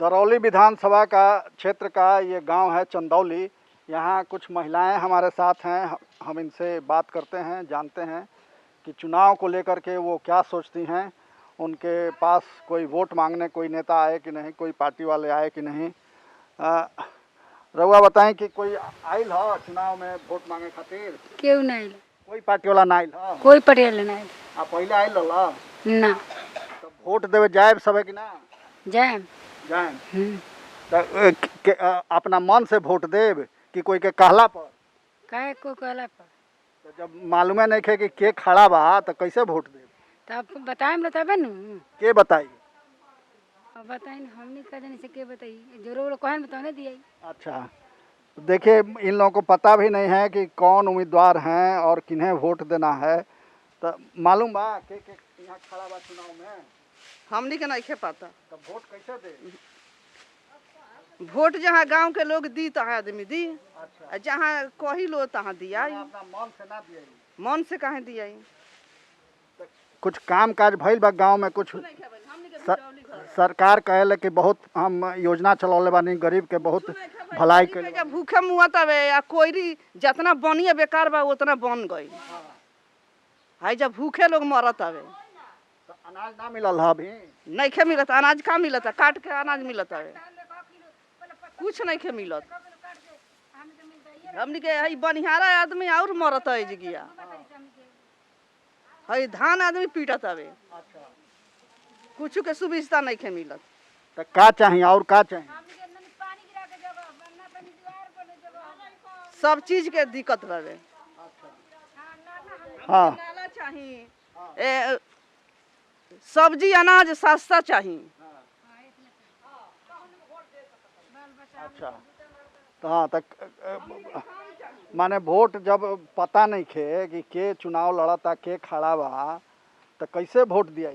दरौली विधानसभा का क्षेत्र का ये गांव है चंदौली। यहाँ कुछ महिलाएं हमारे साथ हैं, हम इनसे बात करते हैं, जानते हैं कि चुनाव को लेकर के वो क्या सोचती हैं। उनके पास कोई वोट मांगने कोई नेता आए कि नहीं, कोई पार्टी वाले आए कि नहीं। रउआ बताएं कि कोई आइल ह चुनाव में वोट मांगे खातिर? केहू नहीं, कोई पार्टी वाला ना आइल ह? कोई पटेल नहीं। आ पहले आइल रहा ना तो वोट देवे जाए सब कि ना जाए जाए? तो अपना मन से वोट देव कि कोई के कहला पर? काहे को कहला पर? तो जब मालूम नहीं है कि के खड़ा बा तो कैसे वोट देव? तो आपको बताएम ना तबे न। के बताई? अब बताई न, हमनी कह देने से के बताई, जरूर कहन बताने दिया। अच्छा, तो देखिए इन लोगों को पता भी नहीं है कि कौन उम्मीदवार हैं और किन्हें वोट देना है। तो मालूम बा के यहाँ खड़ा बा चुनाव में? हमनी के नहीं पता। तो वोट कैसे दे? वोट जहाँ गांव के लोग दी तहाँ आदमी दी। अच्छा, जहाँ कही लो तहाँ दिया। अपना मन से ना दिया? मन से कहे दिया। कुछ काम काज भइल बा गांव में? कुछ सरकार कहेले कि बहुत हम योजना चलौले बानी, गरीब के बहुत भलाई के। भूखे मुआ तबे या कोई जितना बनिए बेकार बा उतना बन गई है। जब भूखे लोग मरत हवे तो अनाज ना मिलल है अभी? नहीं खे मिलत। अनाज का मिलत है? काट के अनाज मिलत हवे, कुछ नहीं खे मिलत। हमनी के हई बनिहारा आदमी और मरत है जगिया। हई धान आदमी पीटत हवे। कुछ के सुविधा नहीं खे मिलत। तो का चाहिए और का चाहिए? सब चीज के दिक्कत रहे। हाँ, नाला चाहिए, सब्जी अनाज सस्ता चाहिए। अच्छा, तो हाँ तक माने वोट जब पता नहीं खे कि के चुनाव लड़ता, के खड़ा बा, तो कैसे वोट दिया?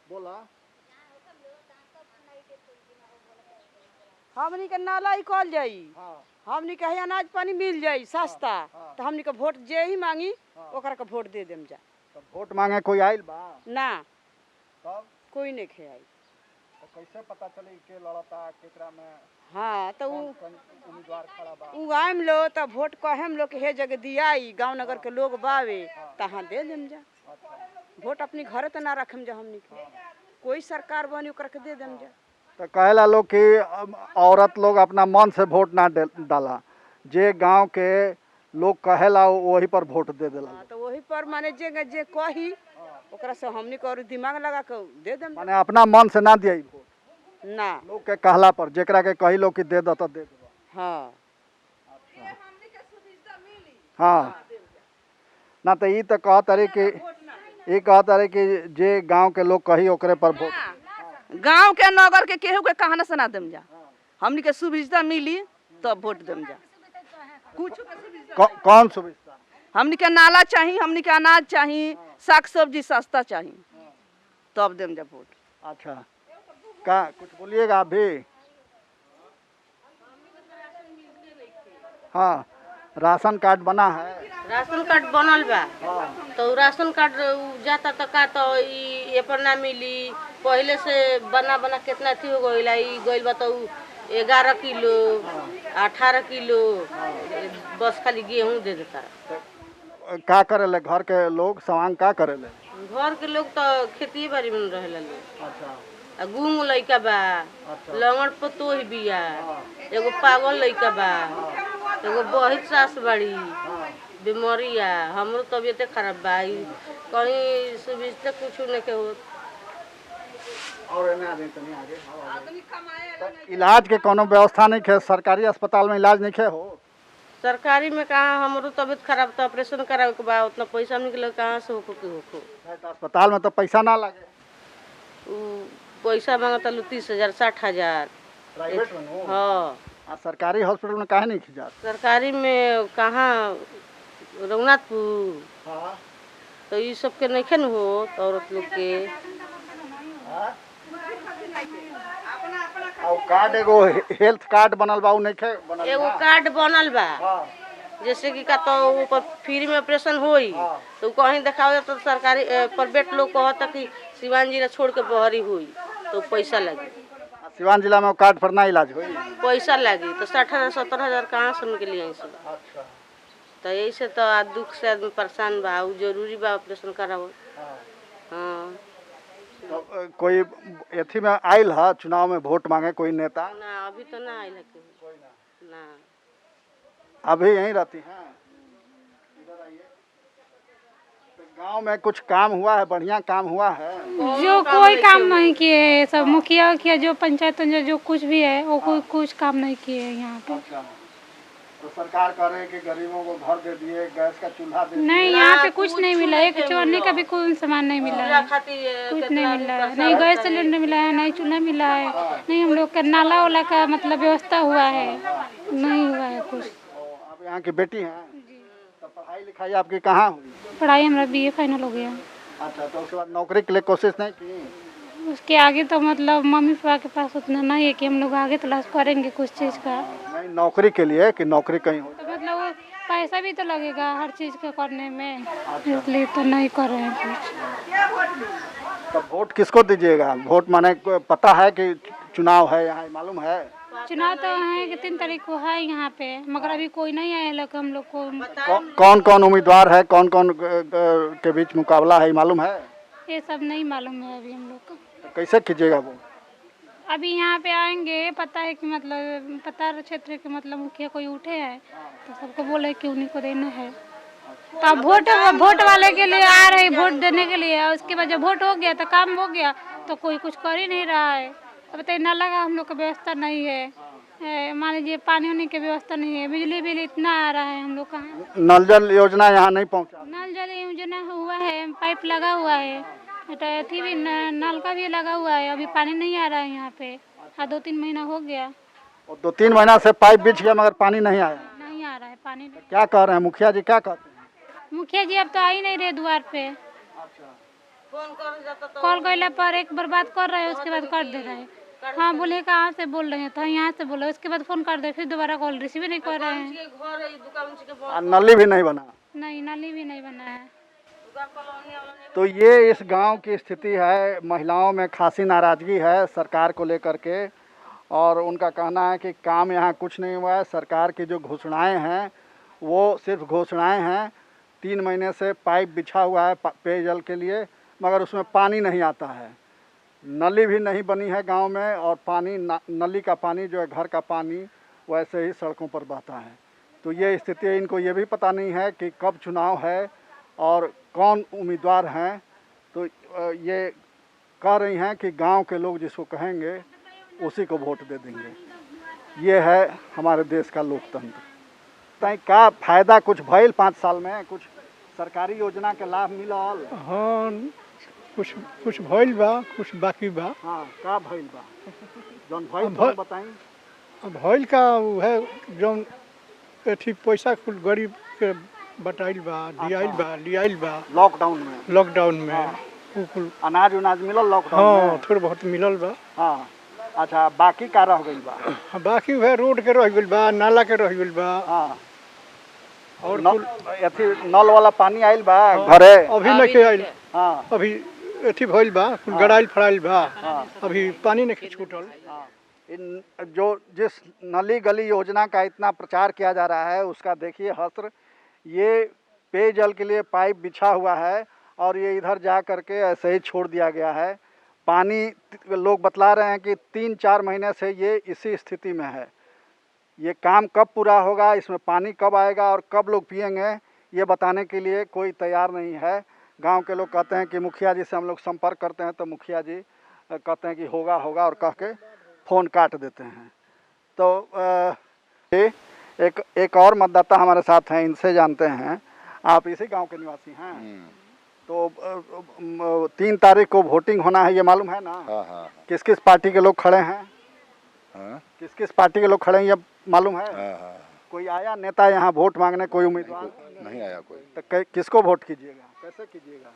बोला हमनी के नाला ही कल जाई। हाँ, हमनी के अनाज पानी मिल जाई सस्ता। हाँ। तो हमनी के वोट जे ही मांगी ओकरा के वोट दे देम जा। तो वोट मांगे कोई आइल बा? ना तब कोई नहीं खे आई। तो कैसे पता चली के लड़ता केकरा में? हाँ तो कौन उम्मीदवार खड़ा बा? उगाम लो तो वोट कहेम लो के हे जगह दियाई, गांव नगर के लोग बावे तहाँ दे देम जा। वोट अपनी घर तो ना रखम जा। हमनी के कोई सरकार बनी ओकरा के दे देम जा। तो कहेला लोग कि औरत लोग अपना मन से वोट ना डाला, जे गांव के लोग कहेला वही पर वोट दे देला। तो वही पर माने जे जे कही ओकरा से हमनी के और दिमाग लगा के दे देम। माने अपना मन से ना दिया वोट, ना लोग के कहला पर, जेकरा के कही लोग कि दे दो तो दे दो। हाँ हाँ, ना तो ये तो कहत रही कि ये कहत रही कि जे गांव के लोग कही ओकरे पर वोट। गांव के नगर के केहू के कहाना से ना देम जा। हमनी के सुविधा मिली तब वोट देम जा। कुछ कौन सुविधा? हमनी के नाला चाहिए, हमनी के अनाज चाहिए, साग सब्जी सस्ता चाहिए, तब देम जा वोट। अच्छा, का कुछ बोलिएगा आप भी? हाँ, राशन कार्ड बना है? राशन कार्ड बनल बा। तो राशन कार्ड जाता तो का तो ये पर ना मिली। पहले से बना बना कितना थी हो गइल। ई गइल बा तो 11 किलो 18 किलो बस खाली गेहूं दे देता। का करेले घर के लोग? सामान का करेले? घर के लोग तो खेती बाड़ी में रहेला लोग। अच्छा, गुंग लइका बा, लंगड़ पतोह बिया, एगो पागल लइका बा, एगो बहुत सास बाड़ी, बीमारिया। हमरो तबियत खराब बा। कहीं सुविधा कुछ नहीं के हो। और आगे तो इलाज के कोनो व्यवस्था नहीं है? सरकारी अस्पताल में इलाज नहीं है हो? सरकारी में कहाँ, हमरो तबियत खराब तो ऑपरेशन करावे के बा, उतना पैसा निकले कहाँ से होको के होको। तो अस्पताल में तो पैसा ना लगे? पैसा मांगता लो 30,000 60,000 प्राइवेट में हो? हाँ। सरकारी हॉस्पिटल में काहे नहीं खिजा? सरकारी में कहाँ, रघुनाथपुर। हाँ, तो ये सब के नहीं न हो तो औरत लोग के। और कार्ड एगो हेल्थ कार्ड बनल बा, उ नहीं बनल? एगो कार्ड बनल बा। हाँ, जैसे कि का तो ऊपर फ्री में ऑपरेशन होई तो कहीं दिखावे तो सरकारी प्राइवेट लोग कहता कि सिवान जिला छोड़ के बहरी हुई तो पैसा लगी, सिवान जिला में कार्ड पर ना इलाज हुई? पैसा लगी तो 60,000-70,000 कहाँ से उनके लिए सब। तो यही से तो आज दुख से आदमी परेशान बा, उ जरूरी बा ऑपरेशन करावो। हाँ तो कोई एथी में आयल है चुनाव में वोट मांगे कोई नेता? ना अभी तो ना आयल है ना। अभी यहीं रहती हैं? इधर आइए। तो गांव में कुछ काम हुआ है, बढ़िया काम हुआ है? जो कोई काम नहीं किए, सब मुखिया किया, जो पंचायत जो कुछ भी है वो कोई कुछ काम नहीं किए यहाँ पे। अच्छा, तो सरकार कह रहे हैं कि गरीबों को घर दे दिए, गैस का चूल्हा दे दिए। नहीं, यहाँ पे कुछ नहीं मिला, एक चोरने का भी कोई सामान नहीं मिला है, कुछ नहीं मिला है, नहीं गैस सिलेंडर मिला है, नहीं चूल्हा मिला है, नहीं हम लोग का नाला वाला का मतलब व्यवस्था हुआ है, नहीं हुआ है कुछ। आप यहाँ की बेटी हैं? तो पढ़ाई लिखाई आपकी कहाँ हुई? पढ़ाई हमारा BA फाइनल हो गया। अच्छा, तो उसके बाद नौकरी के लिए कोशिश नहीं की? उसके आगे तो मतलब मम्मी पापा के पास उतना नहीं है कि हम लोग आगे तलाश करेंगे कुछ चीज़ का। नहीं, नौकरी के लिए कि नौकरी कहीं हो? तो मतलब वो पैसा भी तो लगेगा हर चीज़ के करने में, इसलिए तो नहीं कर रहे हैं कुछ। तो वोट किसको दीजिएगा? वोट माने पता है कि चुनाव है यहाँ, मालूम है? चुनाव तो है कि 3 तारीख को है यहाँ पे, मगर अभी कोई नहीं आया लोग हम लोग को। कौन कौन उम्मीदवार है, कौन कौन के बीच मुकाबला है, मालूम है? ये सब नहीं मालूम है अभी हम लोग को। तो कैसे कीजिएगा वो? अभी यहाँ पे आएंगे, पता है कि मतलब पता क्षेत्र के मतलब मुखिया कोई उठे हैं तो सबको बोले कि उन्हीं को देना है। तो अब वोट वाले के लिए आ रहे वोट देने के लिए, उसके बाद जब वोट हो गया तो काम हो गया तो कोई कुछ कर ही नहीं रहा है। अब बताइए, नाला का हम लोग का व्यवस्था नहीं है, मान लीजिए पानी वानी की व्यवस्था नहीं है, बिजली बिल इतना आ रहा है हम लोग का। नल जल योजना यहाँ नहीं पहुँचा? नल जल योजना हुआ है, पाइप लगा हुआ है, अथी भी नल का भी लगा हुआ है, अभी पानी नहीं आ रहा है यहाँ पे। हाँ, 2-3 महीना हो गया। और 2-3 महीना से पाइप बिछ गया मगर पानी नहीं आया? नहीं आ रहा है पानी। क्या कह रहे हैं मुखिया जी, क्या कहते हैं? मुखिया जी अब तो आ ही नहीं रहे द्वार पे। कॉल करने पर एक बार बात कर रहे हैं, उसके बाद कर दे रहे हैं। हाँ, बोले कहाँ से बोल रहे हैं, तो यहाँ से बोले, उसके बाद फोन कर दे, फिर दोबारा कॉल रिसीव नहीं कर रहे हैं। नली भी नहीं बना? नहीं, नाली भी नहीं बना है। तो ये इस गांव की स्थिति है। महिलाओं में खासी नाराज़गी है सरकार को लेकर के, और उनका कहना है कि काम यहाँ कुछ नहीं हुआ है। सरकार की जो घोषणाएं हैं वो सिर्फ घोषणाएं हैं। 3 महीने से पाइप बिछा हुआ है पेयजल के लिए, मगर उसमें पानी नहीं आता है। नली भी नहीं बनी है गांव में, और पानी नली का पानी जो है घर का पानी वैसे ही सड़कों पर बहता है। तो ये स्थिति है। इनको ये भी पता नहीं है कि कब चुनाव है और कौन उम्मीदवार हैं। तो ये कह रही हैं कि गांव के लोग जिसको कहेंगे उसी को वोट दे देंगे। ये है हमारे देश का लोकतंत्र। तय का फायदा कुछ भइल 5 साल में? कुछ सरकारी योजना के लाभ मिलल? हाँ, कुछ भइल बा, कुछ बाकी बा। हाँ, का भइल बा? जौन भइल तो बताई। भइल का है जौन अथी पैसा कुल गरीब के बटाइल बा, लियाइल बा लॉकडाउन में। कुल अनाज उनाज मिलल लॉकडाउन में? हाँ, थोड़ा बहुत मिलल बा। हाँ, अच्छा, बाकी का रह गइल बा? हाँ, बाकी है रोड के रह गइल बा, नाला के रह गइल बा। हाँ, और अथी नल वाला पानी आइल बा घरे? अभी नहीं आइल। हाँ, अभी अथी भइल बा, कुल गड़ाइल फड़ाइल बा। अभी पानी नहीं छूटल। जो जिस नली गली योजना का इतना प्रचार किया जा रहा है उसका देखिए हस्र। ये पेयजल के लिए पाइप बिछा हुआ है और ये इधर जा करके ऐसे ही छोड़ दिया गया है। पानी लोग बतला रहे हैं कि 3-4 महीने से ये इसी स्थिति में है। ये काम कब पूरा होगा, इसमें पानी कब आएगा और कब लोग पिएंगे, ये बताने के लिए कोई तैयार नहीं है। गांव के लोग कहते हैं कि मुखिया जी से हम लोग संपर्क करते हैं तो मुखिया जी कहते हैं कि होगा होगा और कह के फ़ोन काट देते हैं। तो एक और मतदाता हमारे साथ हैं, इनसे जानते हैं। आप इसी गांव के निवासी हैं? तो 3 तारीख को वोटिंग होना है, ये मालूम है ना? हाँ। किस किस पार्टी के लोग खड़े हैं? हाँ? किस किस पार्टी के लोग खड़े हैं ये मालूम है? हाँ। कोई आया नेता यहाँ वोट मांगने, कोई उम्मीदवार? नहीं आया कोई। तो किसको वोट कीजिएगा, कैसे कीजिएगा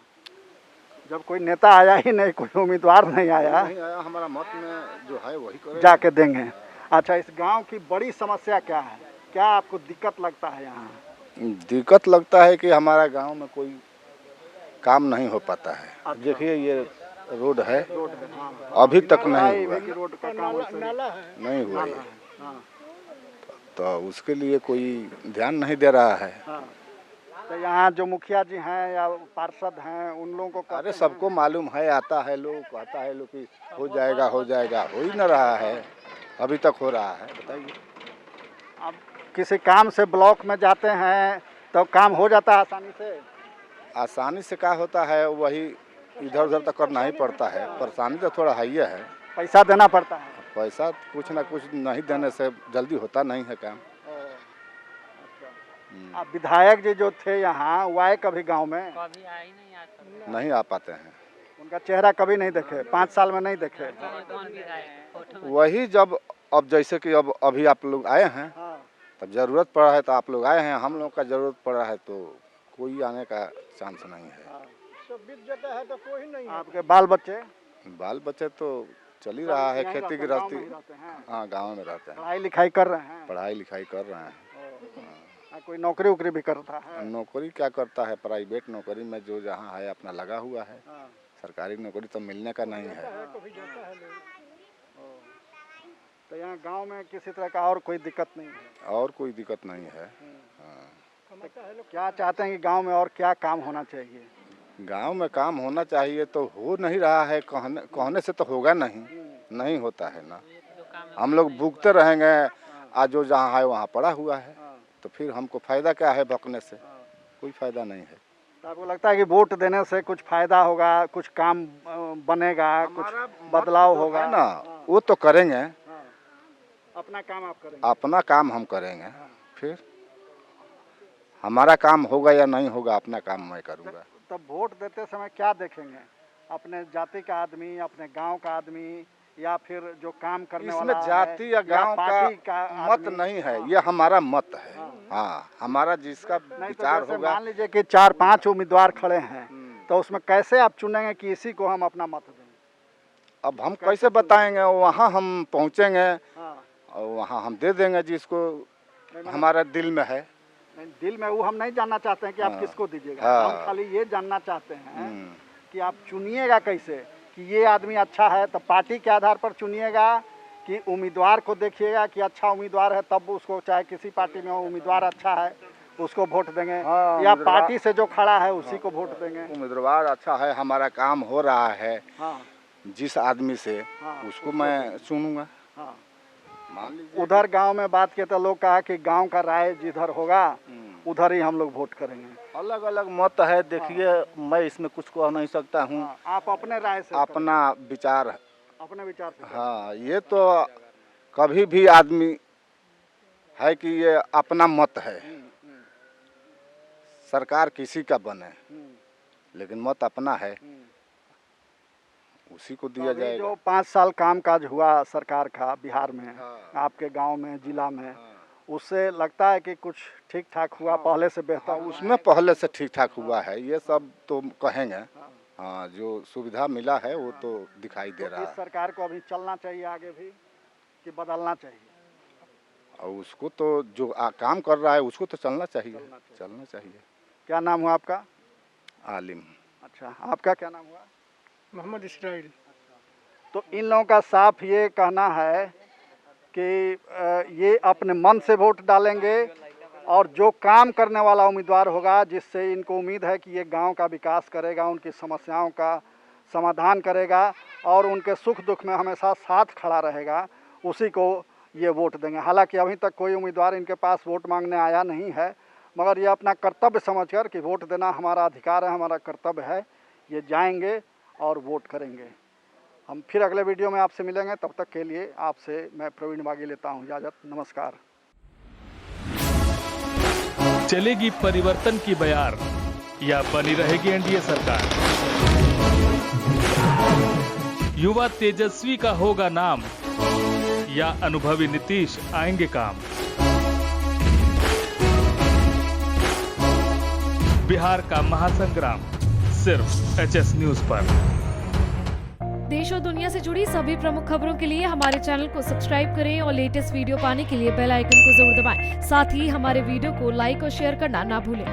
जब कोई नेता आया ही नहीं, कोई उम्मीदवार नहीं आया? हमारा मत में जो है वही करें, जाके देंगे। अच्छा, इस गांव की बड़ी समस्या क्या है, क्या आपको दिक्कत लगता है यहाँ? दिक्कत लगता है कि हमारा गांव में कोई काम नहीं हो पाता है। देखिए, ये रोड है, रोड है, हाँ। अभी तक नहीं हुआ, हाईवे की रोड का काम वैसे नहीं हुआ है। हाँ, तो उसके लिए कोई ध्यान नहीं दे रहा है। हाँ। तो यहाँ जो मुखिया जी हैं या पार्षद हैं उन लोगों को अरे कहते हैं। सबको मालूम है, आता है लोग, कहता है लोग कि हो जाएगा, हो ही न रहा है, अभी तक हो रहा है। बताइए, अब किसी काम से ब्लॉक में जाते हैं तो काम हो जाता है आसानी से? आसानी से क्या होता है, वही इधर उधर तक करना ही पड़ता है। परेशानी तो थोड़ा है ही है, पैसा देना पड़ता है। पैसा कुछ ना कुछ नहीं देने से जल्दी होता नहीं है काम। अब विधायक जी जो थे यहाँ वो आए कभी गांव में? नहीं आ पाते हैं। उनका चेहरा कभी नहीं देखे, 5 साल में नहीं देखे। वही जब अब जैसे कि अब अभी आप लोग आए हैं, हाँ। तब जरूरत पड़ा है तो आप लोग आए हैं, हम लोग का जरूरत पड़ा है तो कोई आने का चांस नहीं है। सब बीत जाता है तो कोई नहीं है। आपके बाल बच्चे? बाल बच्चे तो चल ही रहा है, यहीं खेती रहते हैं, गाँव गृहस्थी। में ही रहते हैं। हाँ, गांव में रहते हैं, पढ़ाई लिखाई कर रहे हैं? पढ़ाई लिखाई कर रहे हैं। कोई नौकरी उकरी भी करता है? नौकरी क्या करता है, प्राइवेट नौकरी में जो जहाँ है अपना लगा हुआ है। हाँ। सरकारी नौकरी तो मिलने का नहीं है। कभी जाता है लोग। तो यहाँ गांव में किसी तरह का और कोई दिक्कत नहीं है? और कोई दिक्कत नहीं है। हाँ। क्या चाहते हैं कि गांव में और क्या काम होना चाहिए? गांव में काम होना चाहिए तो हो नहीं रहा है, कहने से तो होगा नहीं होता है ना। हम लोग भूखते रहेंगे, आज जो जहाँ है वहाँ पड़ा हुआ है, तो फिर हमको फायदा क्या है भगने से? कोई फायदा नहीं है। तो आपको लगता है कि वोट देने से कुछ फायदा होगा, कुछ काम बनेगा, कुछ बदलाव होगा? है ना, वो तो करेंगे, अपना काम आप करेंगे? अपना काम हम करेंगे, फिर हमारा काम होगा या नहीं होगा, अपना काम मैं करूँगा। तब वोट देते समय क्या देखेंगे? अपने जाति का आदमी, अपने गांव का आदमी, या फिर जो काम करने वाला इसमें जाति है, या गांव पार्टी का मत आदमी? नहीं है, ये हमारा मत है। हाँ, हमारा जिसका नहीं तो विचार जैसे होगा। मान लीजिए कि 4-5 उम्मीदवार खड़े हैं, तो उसमें कैसे आप चुनेंगे कि इसी को हम अपना मत देंगे? अब हम कैसे बताएंगे? वहाँ हम पहुँचेंगे हाँ। और वहाँ हम दे देंगे जिसको हमारा दिल में है। नहीं, दिल में वो हम नहीं जानना चाहते हैं कि आप हाँ। किसको दीजिएगा। हाँ। हम खाली ये जानना चाहते हैं कि आप चुनिएगा कैसे, कि ये आदमी अच्छा है तो पार्टी के आधार पर चुनिएगा, कि उम्मीदवार को देखिएगा कि अच्छा उम्मीदवार है तब उसको, चाहे किसी पार्टी में हो, उम्मीदवार अच्छा है उसको वोट देंगे, हाँ, या पार्टी से जो खड़ा है उसी को वोट देंगे। उम्मीदवार अच्छा है, हमारा काम हो रहा है हाँ। जिस आदमी से, हाँ, उसको मैं चुनूंगा। हाँ। मान लीजिए उधर गांव में बात किए तो लोग कहा कि गांव का राय जिधर होगा उधर ही हम लोग वोट करेंगे। अलग अलग मत है, देखिए मैं इसमें कुछ कह नहीं सकता हूँ। हाँ, आप अपने राय से अपना विचार, अपने विचार से हाँ, ये तो कभी भी आदमी है कि ये अपना मत है, सरकार किसी का बने लेकिन मत अपना है, उसी को दिया अभी जाएगा। जो 5 साल कामकाज हुआ सरकार का बिहार में, आपके गांव में, जिला में, उससे लगता है कि कुछ ठीक ठाक हुआ, पहले से बेहतर हुआ? उसमें पहले से ठीक ठाक हुआ है, ये सब तो कहेंगे। हाँ, जो सुविधा मिला है वो तो दिखाई दे रहा इस है। सरकार को अभी चलना चाहिए आगे भी कि बदलना चाहिए? और उसको तो जो काम कर रहा है उसको तो चलना चाहिए। क्या नाम हुआ आपका? आलिम। अच्छा, आपका क्या नाम हुआ? मोहम्मद इसराइल। तो इन लोगों का साफ ये कहना है कि ये अपने मन से वोट डालेंगे और जो काम करने वाला उम्मीदवार होगा, जिससे इनको उम्मीद है कि ये गांव का विकास करेगा, उनकी समस्याओं का समाधान करेगा और उनके सुख दुख में हमेशा साथ खड़ा रहेगा, उसी को ये वोट देंगे। हालांकि अभी तक कोई उम्मीदवार इनके पास वोट मांगने आया नहीं है, मगर ये अपना कर्तव्य समझकर कि वोट देना हमारा अधिकार है, हमारा कर्तव्य है, ये जाएंगे और वोट करेंगे। हम फिर अगले वीडियो में आपसे मिलेंगे, तब तक के लिए आपसे मैं प्रवीण बागी लेता हूँ इजाज़त। नमस्कार। चलेगी परिवर्तन की बयार या बनी रहेगी एनडीए सरकार? युवा तेजस्वी का होगा नाम या अनुभवी नीतीश आएंगे काम? बिहार का महासंग्राम सिर्फ एचएस न्यूज पर। देश और दुनिया से जुड़ी सभी प्रमुख खबरों के लिए हमारे चैनल को सब्सक्राइब करें और लेटेस्ट वीडियो पाने के लिए बेल आइकन को जरूर दबाएं। साथ ही हमारे वीडियो को लाइक और शेयर करना ना भूलें।